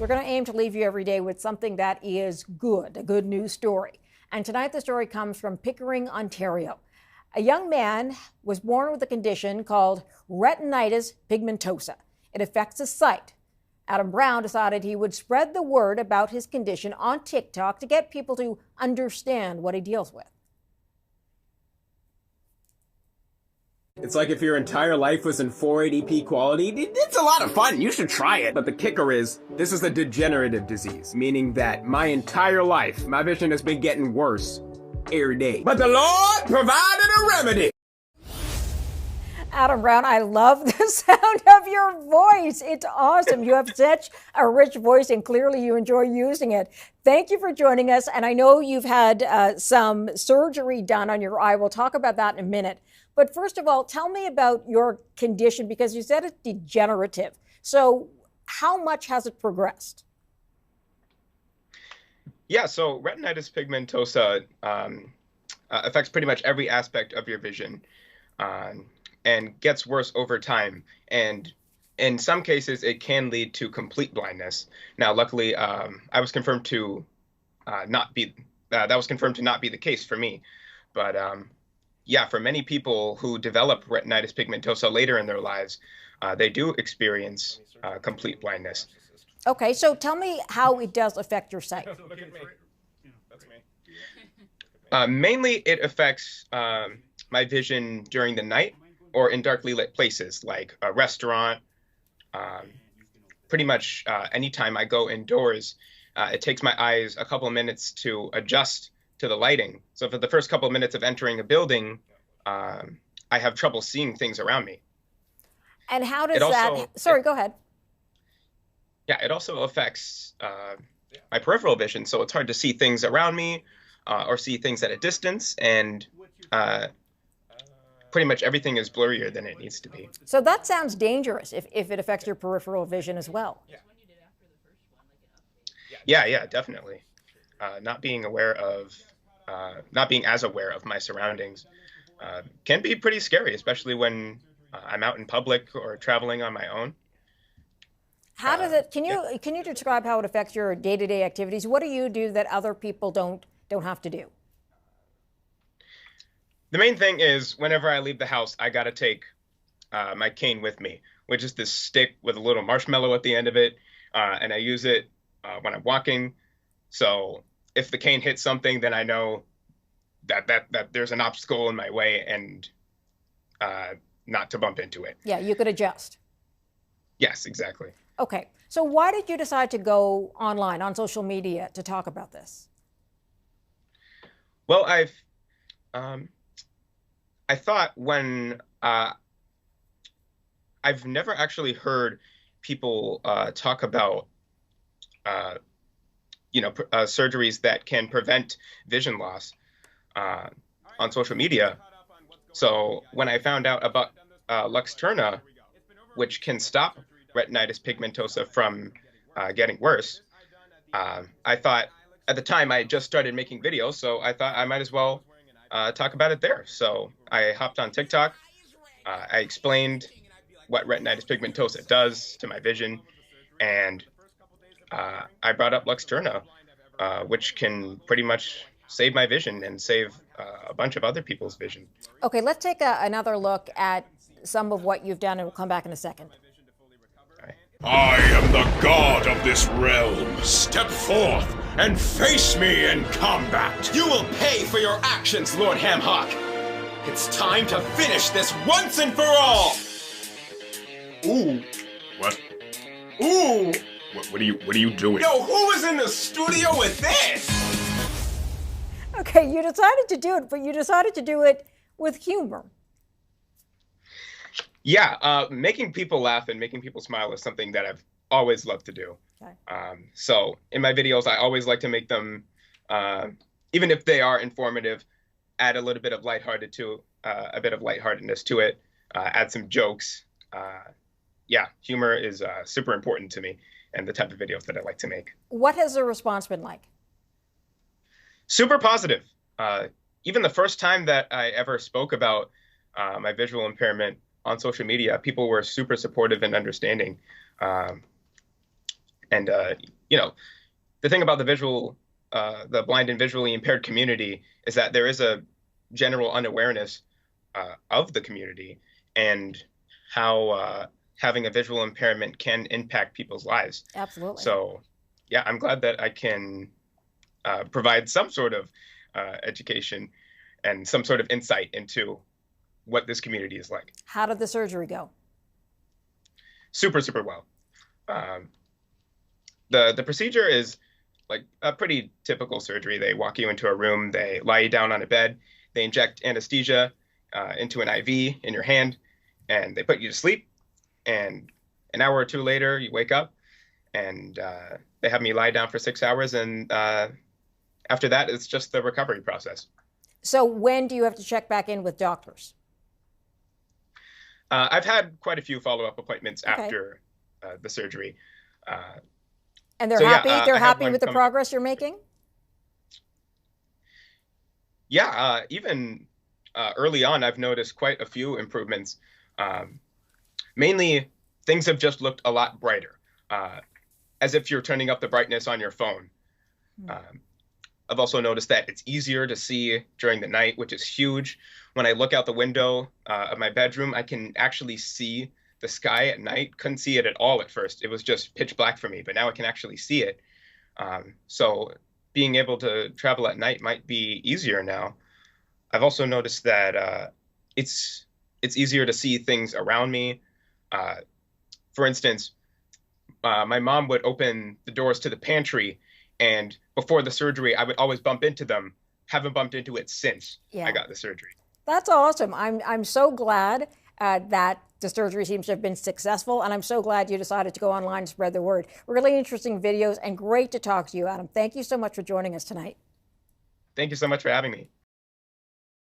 We're going to aim to leave you every day with something that is good, a good news story. And tonight the story comes from Pickering, Ontario. A young man was born with a condition called retinitis pigmentosa. It affects his sight. Adam Brown decided he would spread the word about his condition on TikTok to get people to understand what he deals with. It's like if your entire life was in 480p quality. It's a lot of fun. You should try it. But the kicker is, this is a degenerative disease, meaning that my entire life, my vision has been getting worse every day. But the Lord provided a remedy. Adam Brown, I love the sound of your voice. It's awesome. You have such a rich voice, and clearly you enjoy using it. Thank you for joining us. And I know you've had some surgery done on your eye. We'll talk about that in a minute. But first of all, tell me about your condition, because you said it's degenerative. So how much has it progressed? Yeah, so retinitis pigmentosa affects pretty much every aspect of your vision and gets worse over time. And in some cases, it can lead to complete blindness. Now, luckily, I was confirmed to not be the case for me. But yeah, for many people who develop retinitis pigmentosa later in their lives, they do experience complete blindness. Okay, so tell me how it does affect your sight. Mainly, it affects my vision during the night or in darkly lit places like a restaurant. Pretty much anytime I go indoors, it takes my eyes a couple of minutes to adjust to the lighting. So for the first couple of minutes of entering a building, I have trouble seeing things around me. And how does go ahead. Yeah, it also affects my peripheral vision. So it's hard to see things around me or see things at a distance. And pretty much everything is blurrier than it needs to be. So that sounds dangerous if it affects your peripheral vision as well. Yeah, definitely. Not being as aware of my surroundings can be pretty scary, especially when I'm out in public or traveling on my own. How does it? Can you describe how it affects your day-to-day activities? What do you do that other people don't have to do? The main thing is, whenever I leave the house, I gotta take my cane with me, which is this stick with a little marshmallow at the end of it, and I use it when I'm walking. So if the cane hits something, then I know that there's an obstacle in my way and not to bump into it. Yeah, you could adjust. Yes, exactly. Okay, so why did you decide to go online, on social media, to talk about this? Well, I thought when I've never actually heard people talk about surgeries that can prevent vision loss on social media. So when I found out about Luxturna, which can stop retinitis pigmentosa from getting worse, I thought, at the time I had just started making videos, so I thought I might as well talk about it there. So I hopped on TikTok. I explained what retinitis pigmentosa does to my vision, and I brought up Luxturna, which can pretty much save my vision and save a bunch of other people's vision. Okay, let's take another look at some of what you've done, and we'll come back in a second. I am the god of this realm. Step forth and face me in combat. You will pay for your actions, Lord Hamhawk. It's time to finish this once and for all. Ooh. What? Ooh. What are you doing? Yo, who was in the studio with this? Okay, you decided to do it, but you decided to do it with humor. Yeah, making people laugh and making people smile is something that I've always loved to do. Okay. So in my videos, I always like to make them, even if they are informative, add a little bit of lightheartedness to it, add some jokes. Yeah, humor is super important to me and the type of videos that I like to make. What has the response been like? Super positive. Even the first time that I ever spoke about my visual impairment on social media, people were super supportive and understanding. And you know, the thing about the blind and visually impaired community is that there is a general unawareness of the community and how having a visual impairment can impact people's lives. Absolutely. So, yeah, I'm glad that I can provide some sort of education and some sort of insight into what this community is like. How did the surgery go? Super, super well. The procedure is like a pretty typical surgery. They walk you into a room, they lie you down on a bed, they inject anesthesia into an IV in your hand, and they put you to sleep. And an hour or two later, you wake up, and they have me lie down for 6 hours. And after that, it's just the recovery process. So when do you have to check back in with doctors? I've had quite a few follow-up appointments Okay. after the surgery. And they're So, yeah, happy. I They're have happy one with the coming. progress you're making. Yeah, even early on, I've noticed quite a few improvements. Mainly, things have just looked a lot brighter, as if you're turning up the brightness on your phone. I've also noticed that it's easier to see during the night, which is huge. When I look out the window of my bedroom, I can actually see the sky at night. Couldn't see it at all at first. It was just pitch black for me, but now I can actually see it. So being able to travel at night might be easier now. I've also noticed that it's easier to see things around me. For instance, my mom would open the doors to the pantry, and before the surgery, I would always bump into them. Haven't bumped into it since I got the surgery. That's awesome. I'm so glad that the surgery seems to have been successful, and I'm so glad you decided to go online and spread the word. Really interesting videos, and great to talk to you, Adam. Thank you so much for joining us tonight. Thank you so much for having me.